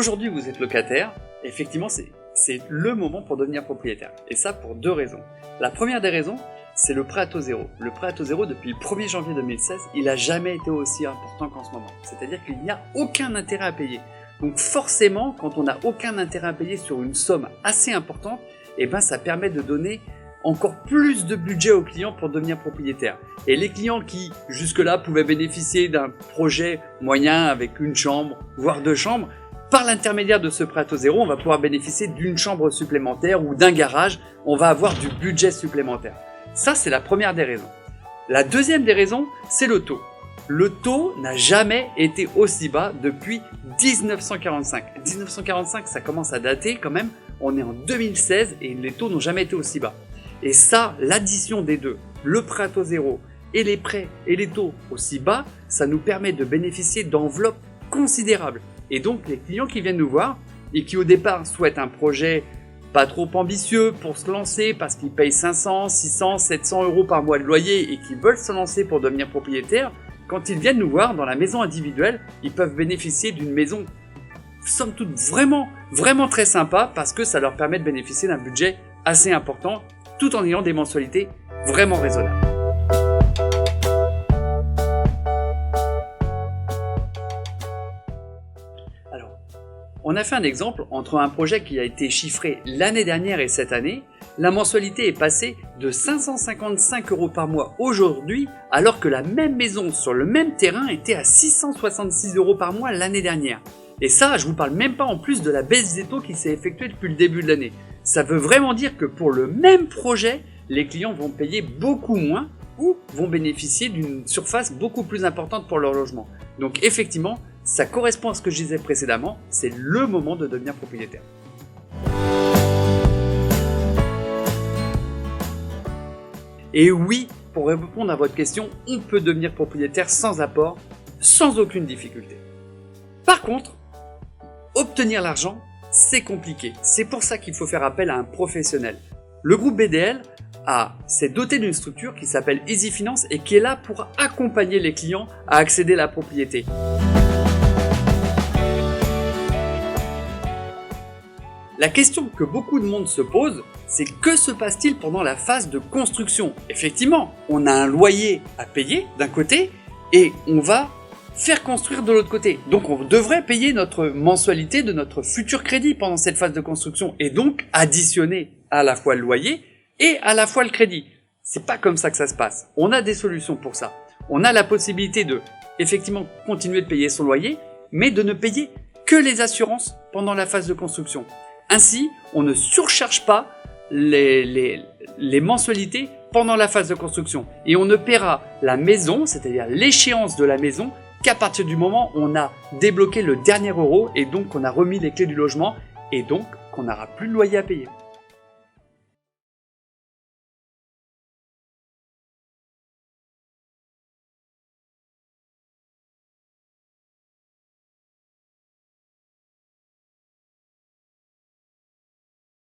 aujourd'hui vous êtes locataire, effectivement c'est le moment pour devenir propriétaire. Et ça pour deux raisons. La première des raisons, c'est le prêt à taux zéro. Le prêt à taux zéro, depuis le 1er janvier 2016, il n'a jamais été aussi important qu'en ce moment. C'est-à-dire qu'il n'y a aucun intérêt à payer. Donc forcément, quand on n'a aucun intérêt à payer sur une somme assez importante, eh ben ça permet de donner encore plus de budget aux clients pour devenir propriétaire. Et les clients qui, jusque-là, pouvaient bénéficier d'un projet moyen avec une chambre, voire deux chambres, par l'intermédiaire de ce prêt à taux zéro, on va pouvoir bénéficier d'une chambre supplémentaire ou d'un garage. On va avoir du budget supplémentaire. Ça, c'est la première des raisons. La deuxième des raisons, c'est le taux. Le taux n'a jamais été aussi bas depuis 1945. 1945, ça commence à dater quand même. On est en 2016 et les taux n'ont jamais été aussi bas. Et ça, l'addition des deux, le prêt à taux zéro et les prêts et les taux aussi bas, ça nous permet de bénéficier d'enveloppes considérables. Et donc, les clients qui viennent nous voir et qui au départ souhaitent un projet pas trop ambitieux pour se lancer parce qu'ils payent 500, 600, 700 euros par mois de loyer et qui veulent se lancer pour devenir propriétaire, quand ils viennent nous voir dans la maison individuelle, ils peuvent bénéficier d'une maison, somme toute, vraiment très sympa parce que ça leur permet de bénéficier d'un budget assez important tout en ayant des mensualités vraiment raisonnables. Alors, on a fait un exemple entre un projet qui a été chiffré l'année dernière et cette année. La mensualité est passée de 555 euros par mois aujourd'hui, alors que la même maison sur le même terrain était à 666 euros par mois l'année dernière. Et ça, je vous parle même pas en plus de la baisse des taux qui s'est effectuée depuis le début de l'année. Ça veut vraiment dire que pour le même projet, les clients vont payer beaucoup moins ou vont bénéficier d'une surface beaucoup plus importante pour leur logement. Donc effectivement, ça correspond à ce que je disais précédemment, c'est le moment de devenir propriétaire. Et oui, pour répondre à votre question, on peut devenir propriétaire sans apport, sans aucune difficulté. Par contre, obtenir l'argent, c'est compliqué. C'est pour ça qu'il faut faire appel à un professionnel. Le groupe BDL s'est doté d'une structure qui s'appelle Easy Finance et qui est là pour accompagner les clients à accéder à la propriété. La question que beaucoup de monde se pose, c'est que se passe-t-il pendant la phase de construction? Effectivement, on a un loyer à payer d'un côté et on va faire construire de l'autre côté. Donc on devrait payer notre mensualité de notre futur crédit pendant cette phase de construction et donc additionner à la fois le loyer et à la fois le crédit. C'est pas comme ça que ça se passe. On a des solutions pour ça. On a la possibilité de effectivement continuer de payer son loyer, mais de ne payer que les assurances pendant la phase de construction. Ainsi, on ne surcharge pas les mensualités pendant la phase de construction et on ne paiera la maison, c'est-à-dire l'échéance de la maison, qu'à partir du moment où on a débloqué le dernier euro et donc qu'on a remis les clés du logement et donc qu'on n'aura plus de loyer à payer.